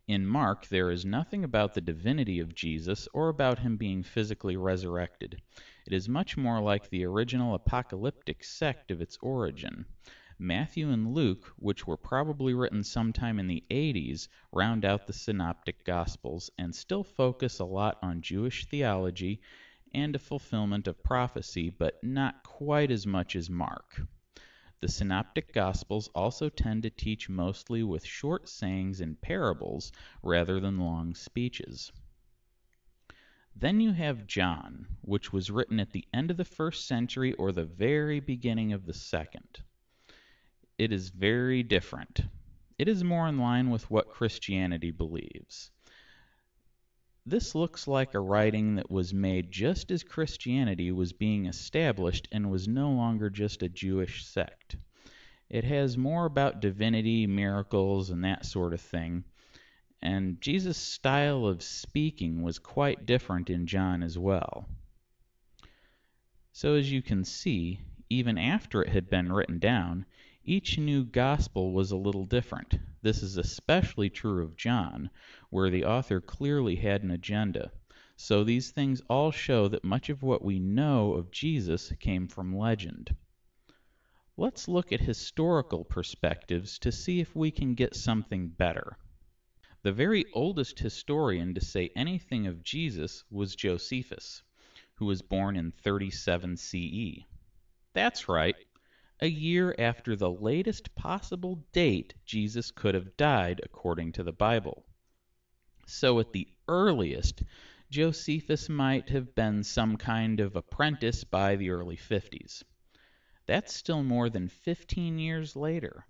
In Mark, there is nothing about the divinity of Jesus or about him being physically resurrected. It is much more like the original apocalyptic sect of its origin. Matthew and Luke, which were probably written sometime in the 80s, round out the synoptic gospels and still focus a lot on Jewish theology and a fulfillment of prophecy, but not quite as much as Mark. The synoptic gospels also tend to teach mostly with short sayings and parables rather than long speeches. Then you have John, which was written at the end of the 1st century or the very beginning of the 2nd. It is very different. It is more in line with what Christianity believes. This looks like a writing that was made just as Christianity was being established and was no longer just a Jewish sect. It has more about divinity, miracles, and that sort of thing, and Jesus' style of speaking was quite different in John as well. So as you can see, even after it had been written down, each new gospel was a little different. This is especially true of John, where the author clearly had an agenda. So these things all show that much of what we know of Jesus came from legend. Let's look at historical perspectives to see if we can get something better. The very oldest historian to say anything of Jesus was Josephus, who was born in 37 CE. That's right, a year after the latest possible date Jesus could have died according to the Bible. So at the earliest, Josephus might have been some kind of apprentice by the early 50s. That's still more than 15 years later.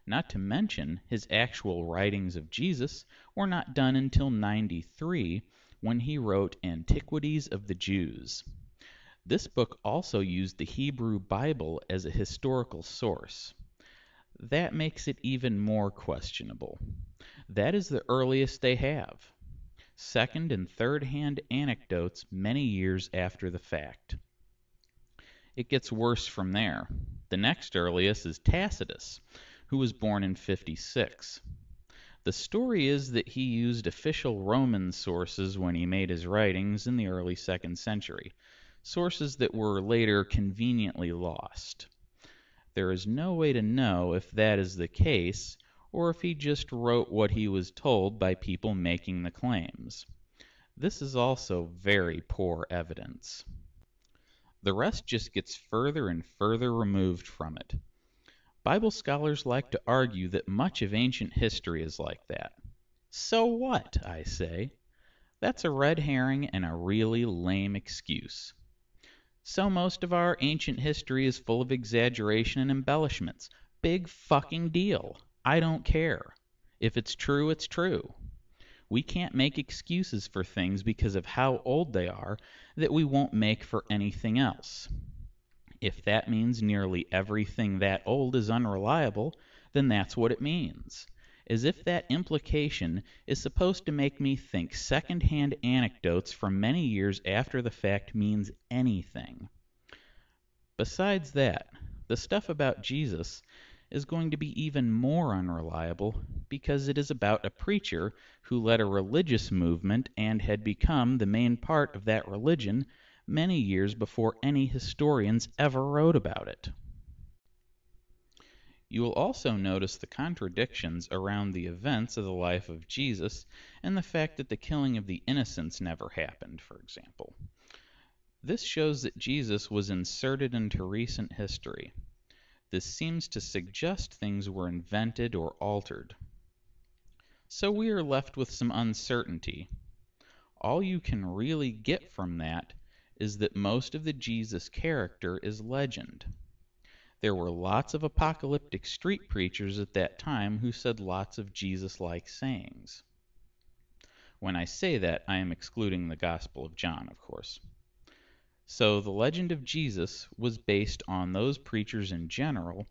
Not to mention, his actual writings of Jesus were not done until 93, when he wrote Antiquities of the Jews. This book also used the Hebrew Bible as a historical source. That makes it even more questionable. That is the earliest they have. Second and third-hand anecdotes many years after the fact. It gets worse from there. The next earliest is Tacitus, who was born in 56. The story is that he used official Roman sources when he made his writings in the early 2nd century, sources that were later conveniently lost. There is no way to know if that is the case, or if he just wrote what he was told by people making the claims. This is also very poor evidence. The rest just gets further and further removed from it. Bible scholars like to argue that much of ancient history is like that. So what, I say? That's a red herring and a really lame excuse. So most of our ancient history is full of exaggeration and embellishments. Big fucking deal. I don't care. If it's true, it's true. We can't make excuses for things because of how old they are that we won't make for anything else. If that means nearly everything that old is unreliable, then that's what it means. As if that implication is supposed to make me think second-hand anecdotes from many years after the fact means anything. Besides that, the stuff about Jesus is going to be even more unreliable because it is about a preacher who led a religious movement and had become the main part of that religion many years before any historians ever wrote about it. You will also notice the contradictions around the events of the life of Jesus and the fact that the killing of the innocents never happened, for example. This shows that Jesus was inserted into recent history. This seems to suggest things were invented or altered. So we are left with some uncertainty. All you can really get from that is that most of the Jesus character is legend. There were lots of apocalyptic street preachers at that time who said lots of Jesus-like sayings. When I say that, I am excluding the Gospel of John, of course. So the legend of Jesus was based on those preachers in general,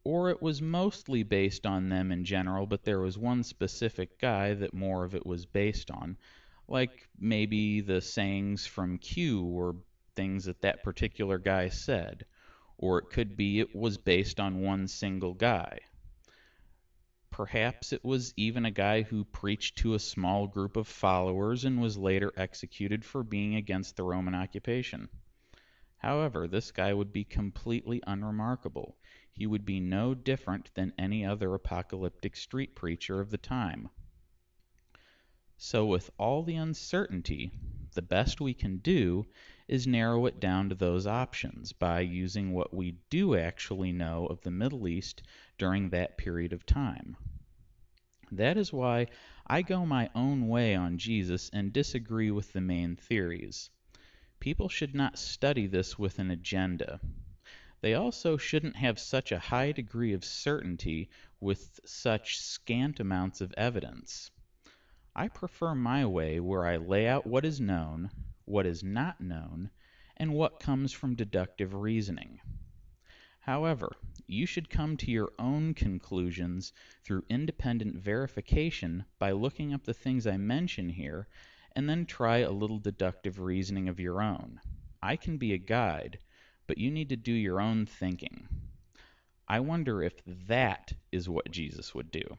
or it was mostly based on them in general, but there was one specific guy that more of it was based on, like maybe the sayings from Q were things that that particular guy said, or it could be it was based on one single guy. Perhaps it was even a guy who preached to a small group of followers and was later executed for being against the Roman occupation. However, this guy would be completely unremarkable. He would be no different than any other apocalyptic street preacher of the time. So with all the uncertainty, the best we can do is narrow it down to those options by using what we do actually know of the Middle East during that period of time. That is why I go my own way on Jesus and disagree with the main theories. People should not study this with an agenda. They also shouldn't have such a high degree of certainty with such scant amounts of evidence. I prefer my way, where I lay out what is known, what is not known, and what comes from deductive reasoning. However, you should come to your own conclusions through independent verification by looking up the things I mention here, and then try a little deductive reasoning of your own. I can be a guide, but you need to do your own thinking. I wonder if that is what Jesus would do.